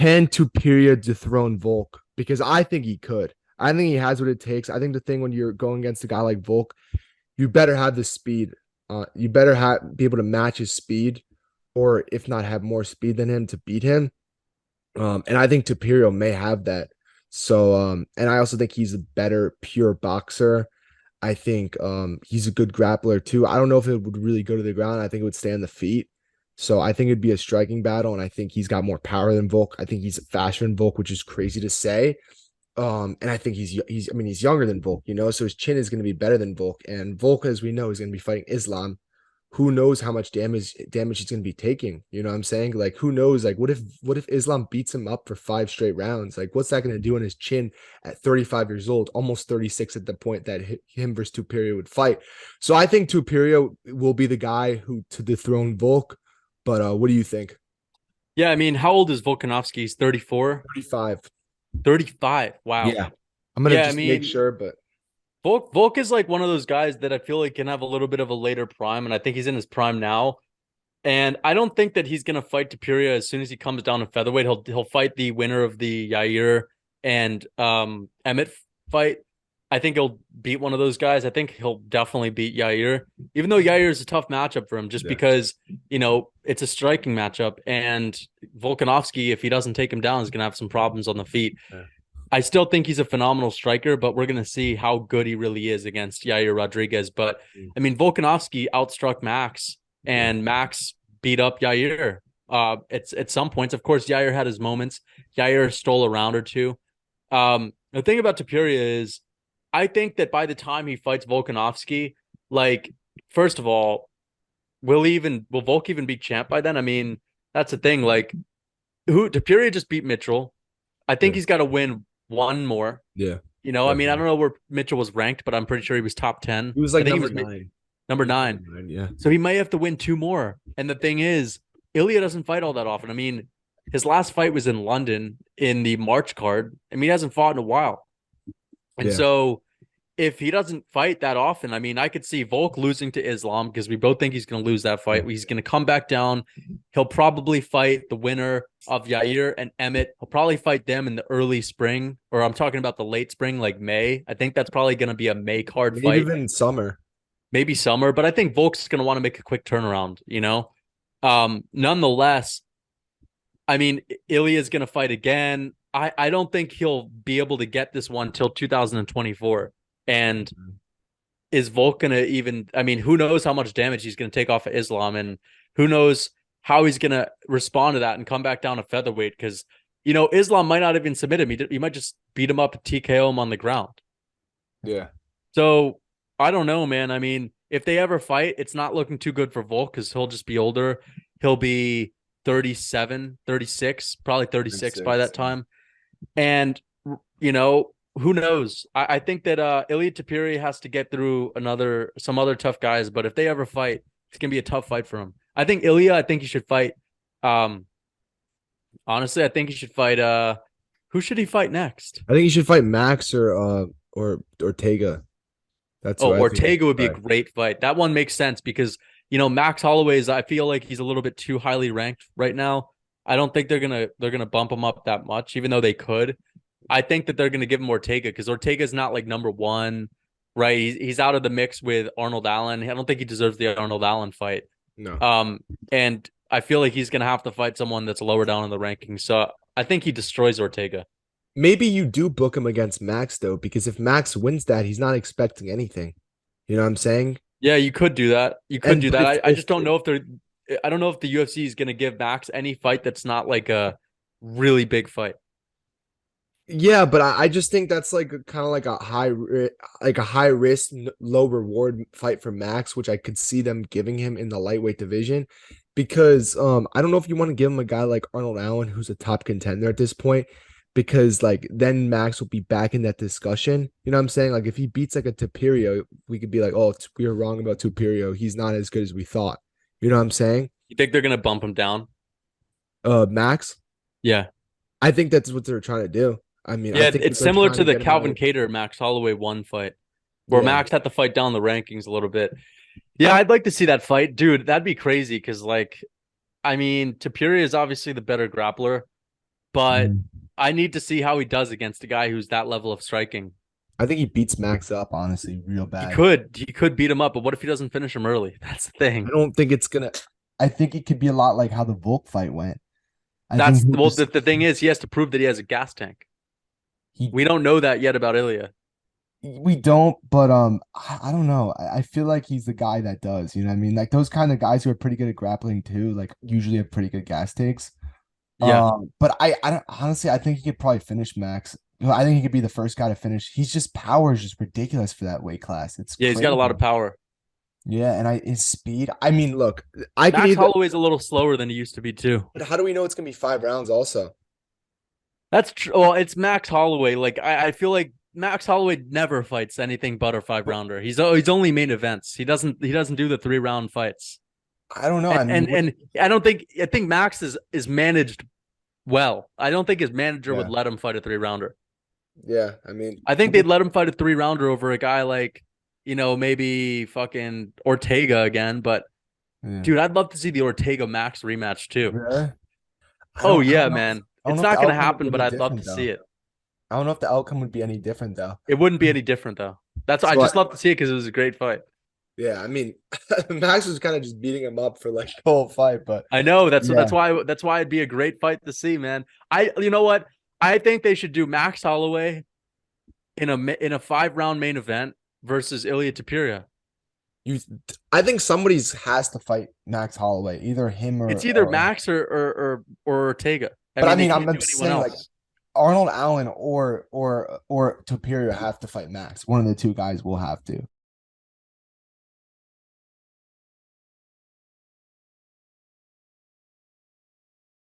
can Topuria dethrone Volk? Because I think he could. I think he has what it takes. I think the thing when you're going against a guy like Volk, you better have the speed. You better be able to match his speed, or if not, have more speed than him to beat him. And I think Topuria may have that. So, and I also think he's a better pure boxer. I think he's a good grappler too. I don't know if it would really go to the ground. I think it would stay on the feet. So I think it'd be a striking battle, and I think he's got more power than Volk. I think he's faster than Volk, which is crazy to say. And I think he's younger than Volk, so his chin is going to be better than Volk. And Volk, as we know, is going to be fighting Islam. Who knows how much damage he's going to be taking? You know what I'm saying? Like, who knows? Like, what if Islam beats him up for 5 straight rounds? Like, what's that going to do on his chin at 35 years old, almost 36 at the point that him versus Topuria would fight? So I think Topuria will be the guy who to dethrone Volk. But what do you think? Yeah, I mean, how old is Volkanovski? He's 34, 35. 35. Wow. Yeah. I'm gonna Yeah, I just make mean, sure, but Volk is like one of those guys that I feel like can have a little bit of a later prime, and I think he's in his prime now. And I don't think that he's gonna fight Topuria as soon as he comes down to featherweight. He'll fight the winner of the Yair and Emmett fight. I think he'll beat one of those guys. I think he'll definitely beat Yair, even though Yair is a tough matchup for him, just yeah. because it's a striking matchup. And Volkanovski, if he doesn't take him down, is gonna have some problems on the feet. Yeah. I still think he's a phenomenal striker, but we're gonna see how good he really is against Yair Rodriguez. But I mean, Volkanovski outstruck Max, Yeah. and Max beat up Yair. It's at some points. Of course, Yair had his moments. Yair stole a round or two. The thing about Topuria is, I think that by the time he fights Volkanovski, like, first of all, will Volk even be champ by then? I mean, that's the thing. Like, who Topuria just beat Mitchell. I think Yeah. he's got to win one more. Yeah. I mean, I Definitely. don't know where Mitchell was ranked, but I'm pretty sure he was top 10. He was I like think he number was nine. number He was number 9. nine. Yeah. So he may have to win two more. And the thing is, Ilia doesn't fight all that often. I mean, his last fight was in London in the March card. I mean, he hasn't fought in a while. And Yeah. so if he doesn't fight that often, I mean, I could see Volk losing to Islam because we both think he's going to lose that Yeah. fight. He's going to come back down. He'll probably fight the winner of Yair and Emmett. He'll probably fight them in the early spring, or I'm talking about the late spring, like May. I think that's probably going to be a May card Maybe fight, even summer. maybe summer. But I think Volk's going to want to make a quick turnaround. Nonetheless, I mean, Ilya's going to fight again. I don't think he'll be able to get this one till 2024. And is Volk going to even, I mean, who knows how much damage he's going to take off of Islam, and who knows how he's going to respond to that and come back down to featherweight because, Islam might not even submit him. He might just beat him up, TKO him on the ground. Yeah. So I don't know, man. I mean, if they ever fight, it's not looking too good for Volk because he'll just be older. He'll be 37, 36, probably 36 by 36. that time. And, you know, who knows? I think that Ilia Topuria has to get through some other tough guys, but if they ever fight, it's gonna be a tough fight for him. I think he should fight. Um, honestly, I think he should fight who should he fight next? I think you should fight Max or Ortega. That's who Oh, I think you Ortega should would be a fight. great fight. That one makes sense because Max Holloway's. I feel like he's a little bit too highly ranked right now. I don't think they're gonna bump him up that much, even though they could. I think that they're gonna give him Ortega because Ortega's not like number one, right? He's out of the mix with Arnold Allen. I don't think he deserves the Arnold Allen fight. No. Um, and I feel like he's gonna have to fight someone that's lower down in the rankings. So I think he destroys Ortega. Maybe you do book him against Max though, because if Max wins that, he's not expecting anything. You know what I'm saying? Yeah, you could do that. You could And do but that. if I just don't know if they're. I don't know if the UFC is gonna give Max any fight that's not like a really big fight. yeah, but I just think that's like kind of like like a high risk, low reward fight for Max, which I could see them giving him in the lightweight division. Because I don't know if you want to give him a guy like Arnold Allen, who's a top contender at this point, because like then Max will be back in that discussion. You know what I'm saying? Like if he beats like a Topuria, we could be like, oh, we were wrong about Topuria. He's not as good as we thought. You know what I'm saying? You think they're gonna bump him down? Max, Yeah. I think that's what they're trying to do. I mean, I Yeah, think that it's they're similar trying to to the get him out Calvin of Cater Max Holloway one fight, where yeah. Max had to fight down the rankings a little bit. Yeah, I'd like to see that fight, dude. That'd be crazy because, like, I mean, Topuria is obviously the better grappler, but Mm. I need to see how he does against a guy who's that level of striking. I think he beats Max up, honestly, real He bad. could he could beat him up, but what if he doesn't finish him early? That's the I thing. don't think it's gonna. I think it could be a lot like how the Volk fight went. I think That's he'll well, just the thing is, he has to prove that he has a gas tank. he We don't know that yet about Ilia. we don't, but I don't know. I feel like he's the guy that does. You know what I mean? Like those kind of guys who are pretty good at grappling too, like usually have pretty good gas takes. Yeah, But I don't honestly. I think he could probably finish Max. I think he could be the first guy to finish. He's just power is just ridiculous for that weight class. It's yeah, he's got a lot crazy. of power. Yeah, and I his speed. I mean, look, I could Max either. Holloway's a little slower than he used to be too. But how do we know it's gonna be 5 rounds? Also, That's true. Well, it's Max Holloway. Like I feel like Max Holloway never fights anything but a five but rounder. He's only main events. He doesn't do the 3 round fights. I don't know. And I mean, and and I think Max is managed well. I don't think his manager would yeah, let him fight a 3 rounder. yeah. I mean, I think they'd let him fight a 3 rounder over a guy like, maybe fucking Ortega again. But yeah. dude, I'd love to see the Ortega Max rematch too. Really? Oh I yeah, don't know. man. I don't It's know if the not gonna outcome would be happen, but any I'd love different to see though. it. I don't know if the outcome would be any different though. It wouldn't be any different though. That's I So just love to see it because it was a great fight. yeah, I mean, Max was kind of just beating him up for like the whole fight, but I know that's yeah, why it'd be a great fight to see, man. You know what? I think they should do Max Holloway in a 5 round main event versus Ilia Topuria. you. I think somebody's has to fight Max Holloway, either him It's or. either Max or Ortega. I But I mean, they mean, can't I'm do anyone saying like else. Arnold Allen or Topuria have to fight Max. One of the two guys will have to.